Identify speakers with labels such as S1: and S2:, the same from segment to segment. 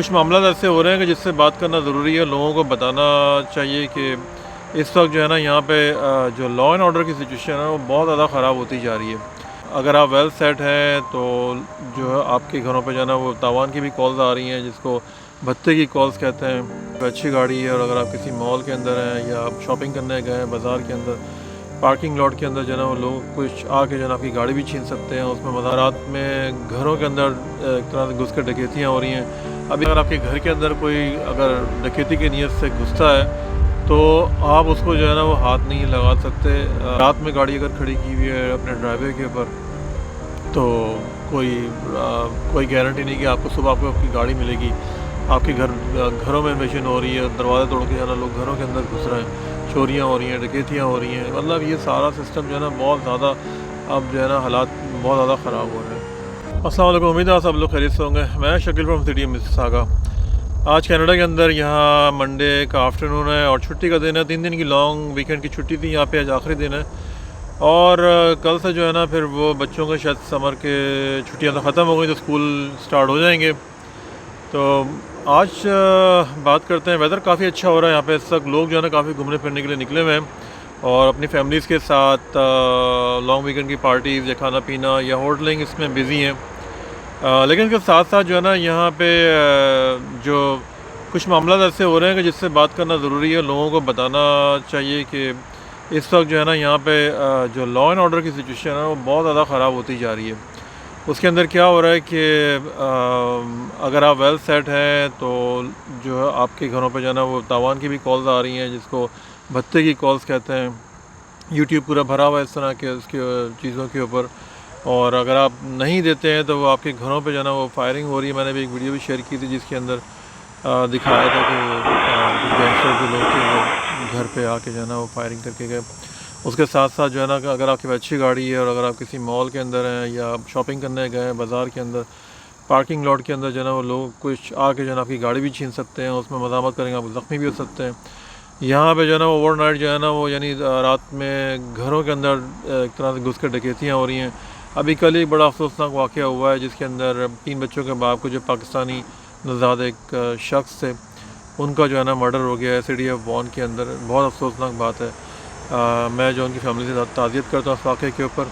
S1: کچھ معاملات ایسے ہو رہے ہیں کہ جس سے بات کرنا ضروری ہے. لوگوں کو بتانا چاہیے کہ اس وقت جو ہے نا یہاں پہ جو لا اینڈ آرڈر کی سچویشن ہے وہ بہت زیادہ خراب ہوتی جا رہی ہے. اگر آپ ویل سیٹ ہیں تو جو ہے آپ کے گھروں پہ جو ہے نا وہ تاوان کی بھی کالز آ رہی ہیں جس کو بھتے کی کالز کہتے ہیں. اچھی گاڑی ہے اور اگر آپ کسی مال کے اندر ہیں یا آپ شاپنگ کرنے گئے ہیں بازار کے اندر, پارکنگ لاٹ کے اندر جو ہے نا وہ لوگ کچھ آ کے جو ہے نا آپ کی گاڑی بھی چھین سکتے ہیں. اس میں مزارات میں گھروں کے اندر ایک طرح سے گھس کے ڈکیتیاں ہو رہی ہیں. ابھی اگر آپ کے گھر کے اندر کوئی اگر ڈکیتی کی نیت سے گھستا ہے تو آپ اس کو جو ہے نا وہ ہاتھ نہیں لگا سکتے. رات میں گاڑی اگر کھڑی کی ہوئی ہے اپنے ڈرائیو وے کے اوپر تو کوئی گارنٹی نہیں کہ آپ کو صبح آپ کو آپ کی گاڑی ملے گی. آپ کے گھروں میں انویشن ہو رہی ہے, دروازے توڑ کے جو ہے نا لوگ گھروں کے اندر گھس رہے ہیں, چوریاں ہو رہی ہیں, ڈکیتیاں ہو رہی ہیں. مطلب یہ سارا سسٹم جو ہے نا بہت زیادہ اب جو ہے نا حالات بہت زیادہ خراب ہو رہے ہیں. السلام علیکم, امید ہے سب لوگ خیریت سے ہوں گے. میں شکیل فرام سٹی مساگا. آج کینیڈا کے اندر یہاں منڈے کا آفٹرنون ہے اور چھٹی کا دن ہے. 3 دن کی لانگ ویکینڈ کی چھٹی تھی یہاں پہ, آج آخری دن ہے اور کل سے جو ہے نا پھر وہ بچوں کے شاید سمر کے چھٹیاں تو ختم ہو گئی تو اسکول سٹارٹ ہو جائیں گے. تو آج بات کرتے ہیں. ویدر کافی اچھا ہو رہا ہے یہاں پہ اس وقت. لوگ جو ہے نا کافی گھومنے پھرنے کے لیے نکلے ہوئے ہیں اور اپنی فیملیز کے ساتھ لانگ ویکینڈ کی پارٹیز یا کھانا پینا یا ہوٹلنگ اس میں بزی ہیں. لیکن اس کے ساتھ ساتھ جو ہے نا یہاں پہ جو کچھ معاملات ایسے ہو رہے ہیں کہ جس سے بات کرنا ضروری ہے. لوگوں کو بتانا چاہیے کہ اس وقت جو ہے نا یہاں پہ جو لا اینڈ آرڈر کی سچویشن ہے وہ بہت زیادہ خراب ہوتی جا رہی ہے. اس کے اندر کیا ہو رہا ہے کہ اگر آپ ویل سیٹ ہیں تو جو ہے آپ کے گھروں پہ جو ہے نا وہ تاوان کی بھی کالز آ رہی ہیں جس کو بھتے کی کالز کہتے ہیں. یوٹیوب پورا بھرا ہوا ہے اس طرح کے اس کی چیزوں کے اوپر, اور اگر آپ نہیں دیتے ہیں تو وہ آپ کے گھروں پہ جو ہے نا وہ فائرنگ ہو رہی ہے. میں نے بھی ایک ویڈیو بھی شیئر کی تھی جس کے اندر دکھایا تھا کہ گینگسٹر جو لوگ تھے وہ گھر پہ آ کے جو ہے نا وہ فائرنگ کر کے گئے. اس کے ساتھ ساتھ جو ہے نا کہ اگر آپ کی اچھی گاڑی ہے اور اگر آپ کسی مال کے اندر ہیں یا آپ شاپنگ کرنے گئے ہیں بازار کے اندر, پارکنگ لاٹ کے اندر جو ہے نا وہ لوگ کچھ آ کے جو ہے نا آپ کی گاڑی بھی چھین سکتے ہیں. اس میں مزاحمت کریں گے, آپ زخمی بھی ہو سکتے ہیں. یہاں پہ جو ہے نا اوور نائٹ جو ہے نا وہ یعنی رات میں گھروں کے اندر ایک طرح سے گھس کے ڈکیتیاں ہو رہی ہیں. ابھی کل ایک بڑا افسوسناک واقعہ ہوا ہے جس کے اندر 3 بچوں کے باپ کو جو پاکستانی نژاد ایک شخص تھے ان کا جو ہے نا مرڈر ہو گیا ہے سٹی آف وان کے اندر. بہت افسوسناک بات ہے. میں جو ان کی فیملی سے تعزیت کرتا ہوں اس واقعے کے اوپر.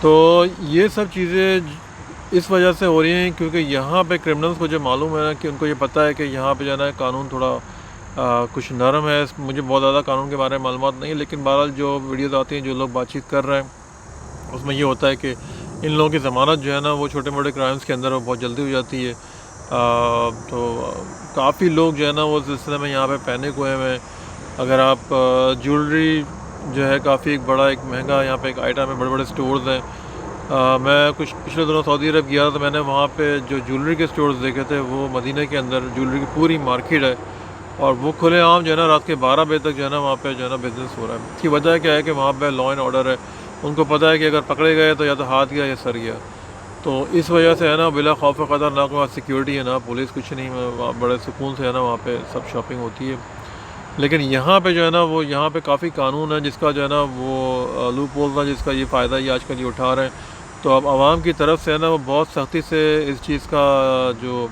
S1: تو یہ سب چیزیں اس وجہ سے ہو رہی ہیں کیونکہ یہاں پہ کرمنلز کو جو معلوم ہے نا کہ ان کو یہ پتہ ہے کہ یہاں پہ جو ہے نا قانون تھوڑا کچھ نرم ہے. مجھے بہت زیادہ قانون کے بارے میں معلومات نہیں ہے, لیکن بہرحال جو ویڈیوز آتی ہیں جو لوگ بات چیت کر رہے ہیں اس میں یہ ہوتا ہے کہ ان لوگوں کی ضمانت جو ہے نا وہ چھوٹے موٹے کرائمز کے اندر وہ بہت جلدی ہو جاتی ہے. تو کافی لوگ جو ہے نا وہ سلسلے میں یہاں پہ پینک ہوئے ہیں. اگر آپ جیولری جو ہے کافی ایک بڑا ایک مہنگا یہاں پہ ایک آئٹم ہے, بڑے بڑے سٹورز ہیں. میں کچھ پچھلے دنوں سعودی عرب گیا تھا تو میں نے وہاں پہ جو جیولری کے سٹورز دیکھے تھے وہ مدینہ کے اندر جیولری کی پوری مارکیٹ ہے اور وہ کھلے عام جو ہے نا رات کے 12 بجے تک جو ہے نا وہاں پہ جو ہے نا بزنس ہو رہا ہے. اس کی وجہ کیا ہے کہ وہاں پہ لا اینڈ آرڈر ہے. ان کو پتہ ہے کہ اگر پکڑے گئے تو یا تو ہاتھ گیا یا سر گیا. تو اس وجہ سے ہے نا بلا خوف قدر نہ کوئی سیکیورٹی ہے نہ پولیس, کچھ نہیں. بڑے سکون سے ہے نا وہاں پہ سب شاپنگ ہوتی ہے. لیکن یہاں پہ جو ہے نا وہ یہاں پہ کافی قانون ہے جس کا جو ہے نا وہ لوپ ہولز ہے جس کا یہ فائدہ یہ آج کل یہ اٹھا رہے ہیں. تو اب عوام کی طرف سے ہے نا وہ بہت سختی سے اس چیز کا جو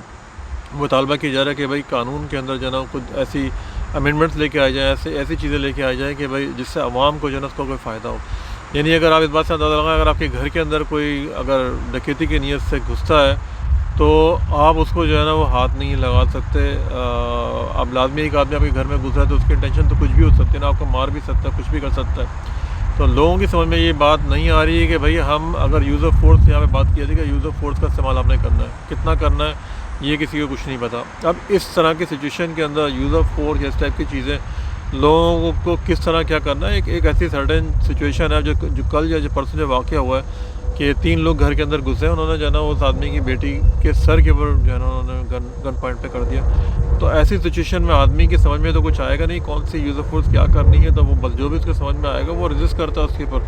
S1: مطالبہ کیا جا رہا ہے کہ بھائی قانون کے اندر جو ہے نا کچھ ایسی امینڈمنٹس لے کے آئی جائیں, ایسی چیزیں لے کے آئی جائیں کہ بھائی جس سے عوام کو جو ہے نا اس کا کوئی فائدہ ہو. یعنی اگر آپ اس بات سے اندازہ لگائیں اگر آپ کے گھر کے اندر کوئی اگر ڈکیتی کی نیت سے گھستا ہے تو آپ اس کو جو ہے نا وہ ہاتھ نہیں لگا سکتے. اب لازمی ایک آدمی آپ کے گھر میں گھسا ہے تو اس کی انٹینشن تو کچھ بھی ہو سکتی ہے نا, آپ کو مار بھی سکتا ہے, کچھ بھی کر سکتا ہے. تو لوگوں کی سمجھ میں یہ بات نہیں آ رہی ہے کہ بھائی ہم اگر یوز آف فورس یہاں پہ بات کیا تھی کہ یوز آف فورس کا استعمال آپ نے کرنا ہے, کتنا کرنا ہے یہ کسی کو کچھ نہیں پتہ. اب اس طرح کی سچویشن کے اندر یوز آف فورس یا اس ٹائپ کی چیزیں لوگوں کو کس طرح کیا کرنا ہے. ایک ایسی سرٹن سچویشن ہے جو کل یا جو پرسوں جو واقعہ ہوا ہے کہ 3 لوگ گھر کے اندر گھسے, انہوں نے جو ہے نا اس آدمی کی بیٹی کے سر کے اوپر جو ہے نا انہوں نے گن پوائنٹ پہ کر دیا. تو ایسی سچویشن میں آدمی کی سمجھ میں تو کچھ آئے گا نہیں کون سی یوز آف فورس کیا کرنی ہے. تو وہ بس جو بھی اس کے سمجھ میں آئے گا وہ رجسٹ کرتا ہے اس کے اوپر,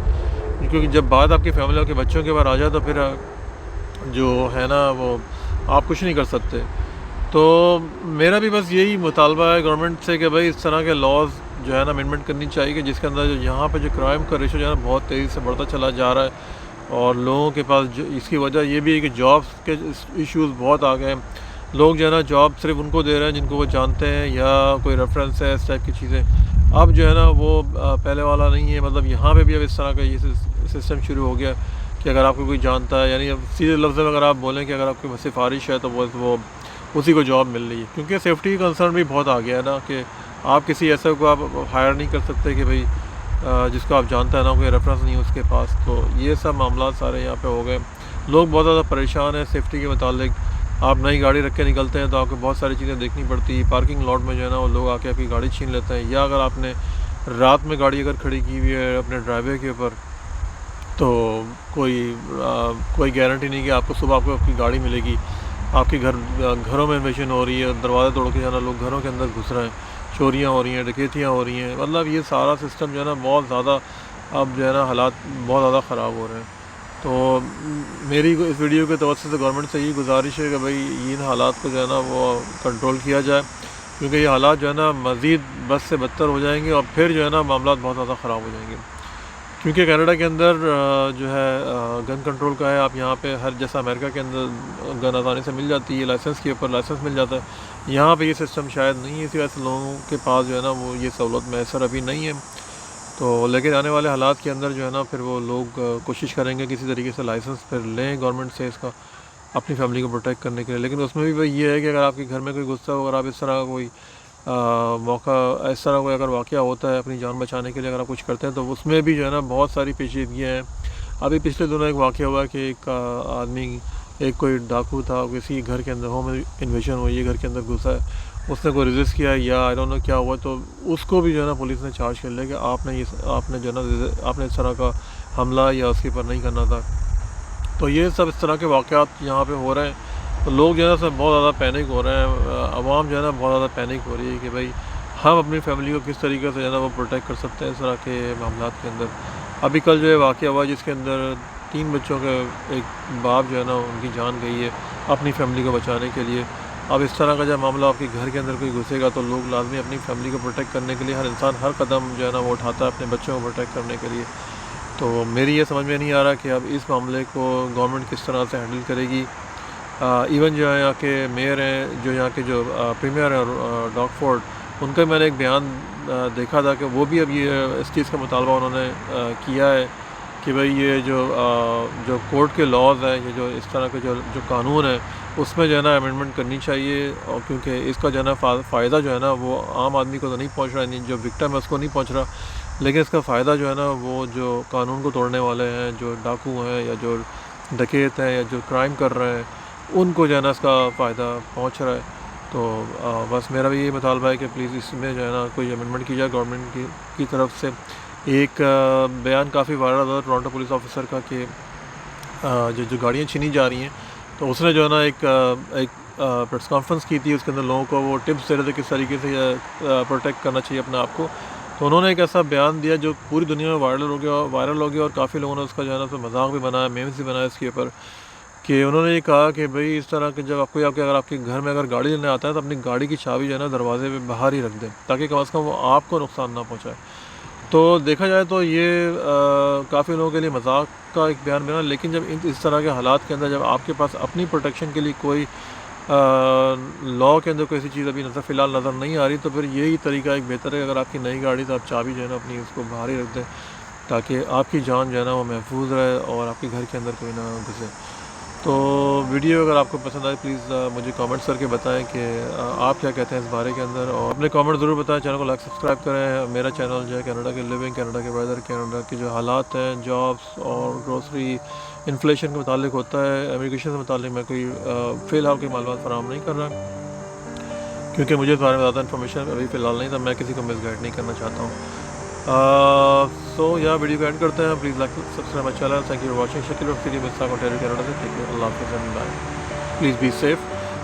S1: کیونکہ جب بات آپ کی فیملی اور کے بچوں کے اوپر آ جائے تو پھر جو ہے نا وہ آپ کچھ نہیں کر سکتے. تو میرا بھی بس یہی مطالبہ ہے گورنمنٹ سے کہ بھائی اس طرح کے لاز جو ہے نا امینڈمنٹ کرنی چاہیے کہ جس کے اندر جو یہاں پہ جو کرائم کا ریشو جو ہے نا بہت تیزی سے بڑھتا چلا جا رہا ہے اور لوگوں کے پاس اس کی وجہ یہ بھی ہے کہ جابس کے ایشوز بہت آ گئے ہیں. لوگ جو ہے نا جاب صرف ان کو دے رہے ہیں جن کو وہ جانتے ہیں یا کوئی ریفرنس ہے اس ٹائپ کی چیزیں. اب جو ہے نا وہ پہلے والا نہیں ہے. مطلب یہاں پہ بھی اب اس طرح کا یہ سسٹم شروع ہو گیا کہ اگر آپ کو کوئی جانتا ہے, یعنی اب سیدھے لفظ میں اگر آپ بولیں کہ اگر آپ کی سفارش ہے تو وہ اسی کو جاب مل رہی ہے, کیونکہ سیفٹی کنسرن بھی بہت آ گیا ہے نا کہ آپ کسی ایسے کو آپ ہائر نہیں کر سکتے کہ بھائی جس کو آپ جانتے ہیں نا, کوئی ریفرنس نہیں ہے اس کے پاس. تو یہ سب معاملات سارے یہاں پہ ہو گئے. لوگ بہت زیادہ پریشان ہیں سیفٹی کے متعلق. آپ نئی گاڑی رکھ کے نکلتے ہیں تو آپ کو بہت ساری چیزیں دیکھنی پڑتی. پارکنگ لاٹ میں جو ہے نا وہ لوگ آ کے آپ کی گاڑی چھین لیتے ہیں, یا اگر آپ نے رات میں گاڑی اگر کھڑی کی ہوئی ہے اپنے ڈرائیو وے کے اوپر تو کوئی گارنٹی نہیں کہ آپ کو صبح آپ کی گاڑی ملے گی. آپ کے گھروں میں انویشن ہو رہی ہے, دروازے توڑ کے جو ہے نا لوگ گھروں کے اندر گھس رہے ہیں, چوریاں ہو رہی ہیں, ڈکیتیاں ہو رہی ہیں. مطلب یہ سارا سسٹم جو ہے نا بہت زیادہ اب جو ہے نا حالات بہت زیادہ خراب ہو رہے ہیں. تو میری اس ویڈیو کے توسط سے گورنمنٹ سے یہ گزارش ہے کہ بھائی ان حالات کو جو ہے نا وہ کنٹرول کیا جائے, کیونکہ یہ حالات جو ہے نا مزید بد سے بدتر ہو جائیں گے اور پھر جو ہے نا معاملات بہت زیادہ خراب ہو جائیں گے. کیونکہ کینیڈا کے اندر جو ہے گن کنٹرول کا ہے. آپ یہاں پہ ہر جیسا امریکہ کے اندر گن آسانی سے مل جاتی ہے, لائسنس کے اوپر لائسنس مل جاتا ہے. یہاں پہ یہ سسٹم شاید نہیں ہے, اسی وجہ سے لوگوں کے پاس جو ہے نا وہ یہ سہولت میسر ابھی نہیں ہے. تو لیکن آنے والے حالات کے اندر جو ہے نا پھر وہ لوگ کوشش کریں گے کسی طریقے سے لائسنس پھر لیں گورنمنٹ سے اس کا اپنی فیملی کو پروٹیکٹ کرنے کے لیے. لیکن اس میں بھی یہ ہے کہ اگر آپ کے گھر میں کوئی غصہ ہو, اگر آپ اس طرح کا کوئی موقع, اس طرح کوئی اگر واقعہ ہوتا ہے اپنی جان بچانے کے لیے اگر آپ کچھ کرتے ہیں تو اس میں بھی جو ہے نا بہت ساری پیچیدگیاں ہیں. ابھی پچھلے دنوں ایک واقعہ ہوا کہ ایک آدمی, ایک کوئی ڈاکو تھا, کسی گھر کے اندر ہوم انویشن ہوئی ہے, گھر کے اندر گھسا ہے, اس نے کوئی ریزسٹ کیا یا آئی ڈونٹ نو کیا ہوا, تو اس کو بھی جو ہے نا پولیس نے چارج کر لیا کہ آپ نے جو ہے نا آپ نے اس طرح کا حملہ یا اس کے اوپر نہیں کرنا تھا. تو یہ سب اس طرح کے واقعات یہاں پہ ہو رہے ہیں. تو لوگ جو ہے نا سب بہت زیادہ پینک ہو رہے ہیں, عوام جو ہے نا بہت زیادہ پینک ہو رہی ہے کہ بھائی ہم اپنی فیملی کو کس طریقے سے جو ہے نا وہ پروٹیکٹ کر سکتے ہیں اس طرح کے معاملات کے اندر. ابھی کل جو ہے واقعہ ہوا جس کے اندر 3 بچوں کے ایک باپ جو ہے نا ان کی جان گئی ہے اپنی فیملی کو بچانے کے لیے. اب اس طرح کا جب معاملہ آپ کے گھر کے اندر کوئی گھسے گا تو لوگ لازمی اپنی فیملی کو پروٹیکٹ کرنے کے لیے ہر انسان ہر قدم جو ہے نا وہ اٹھاتا ہے اپنے بچوں کو پروٹیکٹ کرنے کے لیے. تو میری یہ سمجھ میں نہیں آ رہا کہ اب اس معاملے کو گورنمنٹ کس طرح سے ہینڈل کرے گی. ایون جو ہے یہاں کے میئر ہیں, جو یہاں کے جو پریمیئر ہیں ڈاگ فورڈ, ان کا میں نے ایک بیان دیکھا تھا کہ وہ بھی اب یہ اس چیز کا مطالبہ انہوں نے کیا ہے کہ بھئی یہ جو کورٹ کے لاز ہیں, یہ جو اس طرح کے جو قانون ہے اس میں جو ہے نا امینڈمنٹ کرنی چاہیے. اور کیونکہ اس کا جو ہے نا فائدہ جو ہے نا وہ عام آدمی کو تو نہیں پہنچ رہا, جو وکٹم ہے اس کو نہیں پہنچ رہا, لیکن اس کا فائدہ جو ہے نا وہ جو قانون کو توڑنے والے ہیں, جو ڈاکو ہیں یا جو ڈکیت ہیں یا جو کرائم کر رہے ہیں, ان کو جو ہے نا اس کا فائدہ پہنچ رہا ہے. تو بس میرا بھی یہ مطالبہ ہے کہ پلیز اس میں جو ہے نا کوئی امینڈمنٹ کی جائے گورنمنٹ کی طرف سے. ایک بیان کافی وائرل ہوا ٹورانٹو پولیس آفیسر کا کہ جو گاڑیاں چھینی جا رہی ہیں تو اس نے جو ہے نا ایک پریس کانفرنس کی تھی, اس کے اندر لوگوں کو وہ ٹپس دے رہے تھے کس طریقے سے پروٹیکٹ کرنا چاہیے اپنے آپ کو. تو انہوں نے ایک ایسا بیان دیا جو پوری دنیا میں وائرل ہو گیا اور کافی لوگوں نے اس کا جو ہے نا مذاق بھی بنایا, میمز بھی بنایا اس کے اوپر, کہ انہوں نے یہ کہا کہ بھئی اس طرح کے جب اگر آپ کے گھر میں اگر گاڑی لینے آتا ہے تو اپنی گاڑی کی چابی جو ہے نا دروازے پہ باہر ہی رکھ دیں تاکہ کم از کم وہ آپ کو نقصان نہ پہنچائے. تو دیکھا جائے تو یہ کافی لوگوں کے لیے مذاق کا ایک بیان بنا, لیکن جب اس طرح کے حالات کے اندر جب آپ کے پاس اپنی پروٹیکشن کے لیے کوئی لاء کے اندر کوئی ایسی چیز ابھی فی الحال نظر نہیں آ رہی, تو پھر یہی طریقہ ایک بہتر ہے کہ اگر آپ کی نئی گاڑی تو آپ چابی جو ہے نا اپنی اس کو باہر ہی رکھ دیں تاکہ آپ کی جان جو ہے نا وہ محفوظ رہے اور آپ کے گھر کے اندر کوئی نہ گھسے. تو ویڈیو اگر آپ کو پسند آئے پلیز مجھے کامنٹس کر کے بتائیں کہ آپ کیا کہتے ہیں اس بارے کے اندر, اور اپنے کامنٹ ضرور بتائیں. چینل کو لائک سبسکرائب کریں. میرا چینل جو ہے کینیڈا کے لیونگ, کینیڈا کے ویدر, کینیڈا کے جو حالات ہیں, جابس اور گروسری انفلیشن کے متعلق ہوتا ہے, امیگریشن سے متعلق میں کوئی فی الحال کوئی معلومات فراہم نہیں کر رہا کیونکہ مجھے اس بارے میں زیادہ انفارمیشن ابھی فی الحال نہیں تھا, میں کسی کو مس گائڈ نہیں کرنا چاہتا ہوں. سو یا ویڈیو کو اینڈ کرتے ہیں. Please like subscribe my channel. Thank you for watching. Shakeel وقتی مساق اونٹاریو کینیڈا سے. Take care. اللہ حافظ and bye. Please be safe.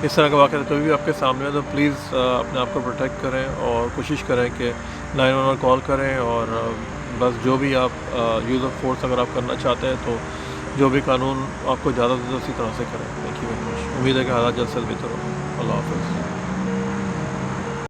S1: اس طرح کا واقعہ کبھی بھی آپ کے سامنے ہے تو پلیز اپنے آپ کو پروٹیکٹ کریں اور کوشش کریں کہ 911 کال کریں, اور بس جو بھی آپ یوز آف فورس اگر آپ کرنا چاہتے ہیں تو جو بھی قانون آپ کو اجازت دے اسی طرح سے کریں. Thank you very much. امید ہے کہ حالات جلد سے جلد بہتر ہو. اللہ حافظ.